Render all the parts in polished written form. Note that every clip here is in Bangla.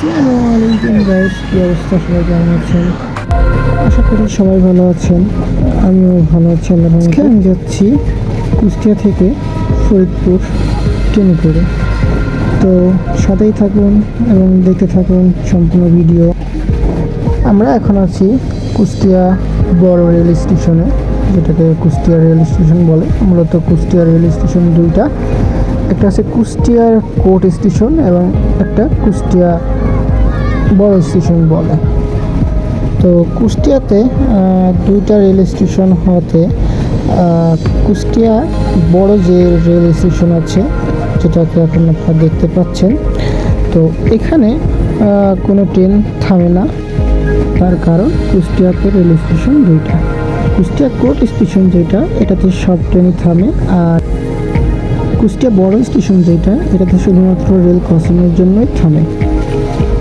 আসসালামু আলাইকুম গাইস, কি অবস্থা? সবাই কেমন আছেন? আশা করি সবাই ভালো আছেন। আমিও ভালো আছি আল্লাহর রহমতে। আমি যাচ্ছি কুষ্টিয়া থেকে ফরিদপুর ট্রেনে করে। তো সাথেই থাকুন এবং দেখতে থাকুন সম্পূর্ণ ভিডিও। আমরা এখন আছি কুষ্টিয়া বড় রেল স্টেশনে, যেটাকে কুষ্টিয়া রেল স্টেশন বলে। মূলত কুষ্টিয়া রেল স্টেশন দুইটা, একটা আছে কুষ্টিয়ার কোর্ট স্টেশন এবং একটা কুষ্টিয়া বড় স্টেশন বলে। তো কুষ্টিয়াতে দুইটা রেল স্টেশন হতে কুষ্টিয়া বড় যে রেল স্টেশন আছে, যেটাকে এখন আপনারা দেখতে পাচ্ছেন, তো এখানে কোনো ট্রেন থামে না। তার কারণ কুষ্টিয়াতে রেল স্টেশন দুইটা। কুষ্টিয়া কোর্ট স্টেশন যেটা, এটাতে সব ট্রেনই থামে। আর কুষ্টিয়া বড় স্টেশন যেটা, এটাতে শুধুমাত্র রেল ক্রসিংয়ের জন্যই থামে।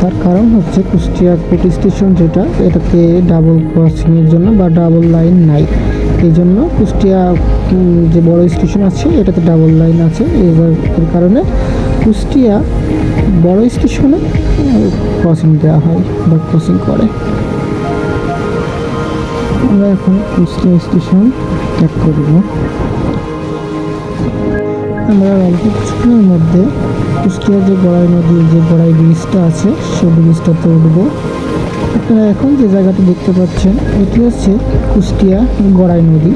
তার কারণ হচ্ছে কুষ্টিয়া কোর্ট স্টেশন যেটা, এটাতে ডাবল ক্রসিংয়ের জন্য বা ডাবল লাইন নাই। এই জন্য কুষ্টিয়া যে বড় স্টেশন আছে, এটাতে ডাবল লাইন আছে। এর কারণে কুষ্টিয়া বড় স্টেশনে ক্রসিং দেওয়া হয় বা ক্রসিং করে। আমরা এখন কুষ্টিয়া স্টেশন ত্যাগ করব। আমরা অল্প কিছুক্ষণের মধ্যে কুষ্টিয়া যে গড়াই নদী, যে গড়াই ব্রিজটা আছে, সেই ব্রিজটাতে উঠব। আপনারা এখন যে জায়গাটা দেখতে পাচ্ছেন, এটি হচ্ছে কুষ্টিয়া গড়াই নদী।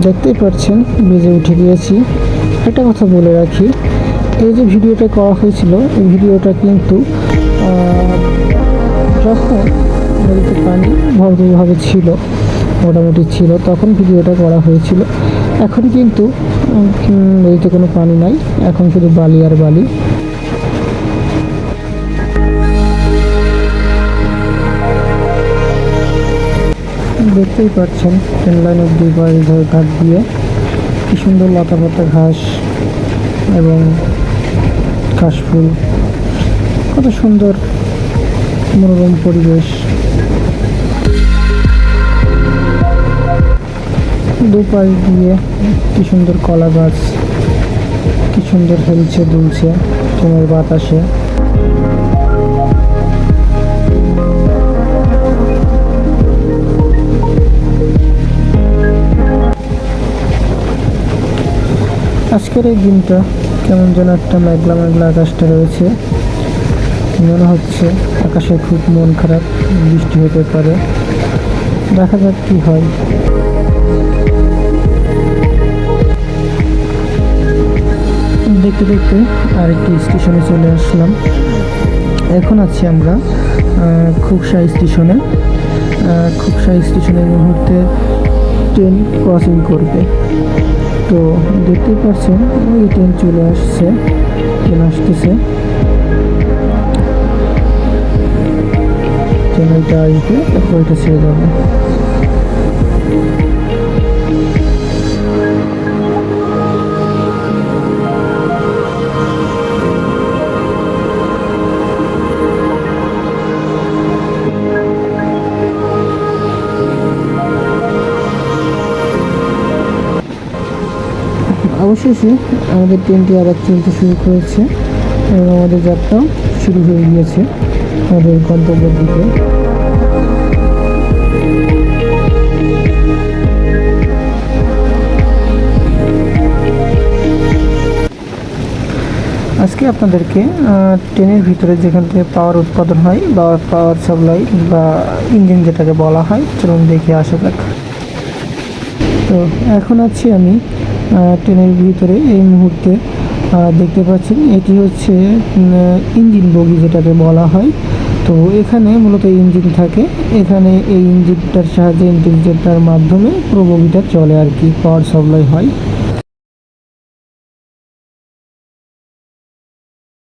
দেখতেই পাচ্ছেন ব্রিজে উঠে গিয়েছি। একটা কথা বলে রাখি, এই যে ভিডিওটা করা হয়েছিল, এই ভিডিওটা কিন্তু যখন নদীতে পানি ভরপুরভাবে ছিল, মোটামুটি ছিল, তখন ভিডিওটা করা হয়েছিল। এখন কিন্তু নদীতে কোনো পানি নাই, এখন শুধু বালি আর বালি। দেখতেই পাচ্ছেন ট্রেন লাইনের দুই পাশে ঘাট দিয়ে কি সুন্দর লতাপাতা ঘাস এবং কাশফুল, কত সুন্দর মনোরম পরিবেশ। দুপাশ দিয়ে কি সুন্দর কলা গাছ, কি সুন্দর হেলছে দুলছে ট্রেনের বাতাসে। আজকের এই দিনটা কেমন যেন একটা মেঘলা মেঘলা আকাশটা রয়েছে। মনে হচ্ছে আকাশে খুব মন খারাপ, বৃষ্টি হতে পারে। দেখা যাক কি হয়। দেখতে দেখতে আরেকটি স্টেশনে চলে আসলাম। এখন আছি আমরা খুকসা স্টেশনে। খুকসা স্টেশনে এই মুহূর্তে ট্রেন ক্রসিং করবে। তো দেখতেই পাচ্ছেন ওই ট্রেন চলে আসছে, ট্রেন আসতেছে। ট্রেন ওইটা আসবে, তারপর ওইটা ছেড়ে যাবে। অবশেষে আমাদের ট্রেনটি আবার চলতে শুরু করেছে এবং আমাদের যাত্রাও শুরু হয়ে গিয়েছে আমাদের গন্তব্যের দিকে। আজকে আপনাদেরকে ট্রেনের ভিতরে যেখান থেকে পাওয়ার উৎপাদন হয় বা পাওয়ার সাপ্লাই বা ইঞ্জিন যেটাকে বলা হয়, চলুন দেখে আসা যাক। তো এখন আছি আমি ট্রেনের ভিতরে। এই মুহূর্তে দেখতে পাচ্ছেন এটি হচ্ছে ইঞ্জিন বগি যেটাকে বলা হয়। তো এখানে মূলত ইঞ্জিন থাকে। এখানে এই ইঞ্জিনটার সাহায্যে, ইঞ্জিনটার মাধ্যমে পুরো বগিটা চলে আর কি, পাওয়ার সাপ্লাই হয়।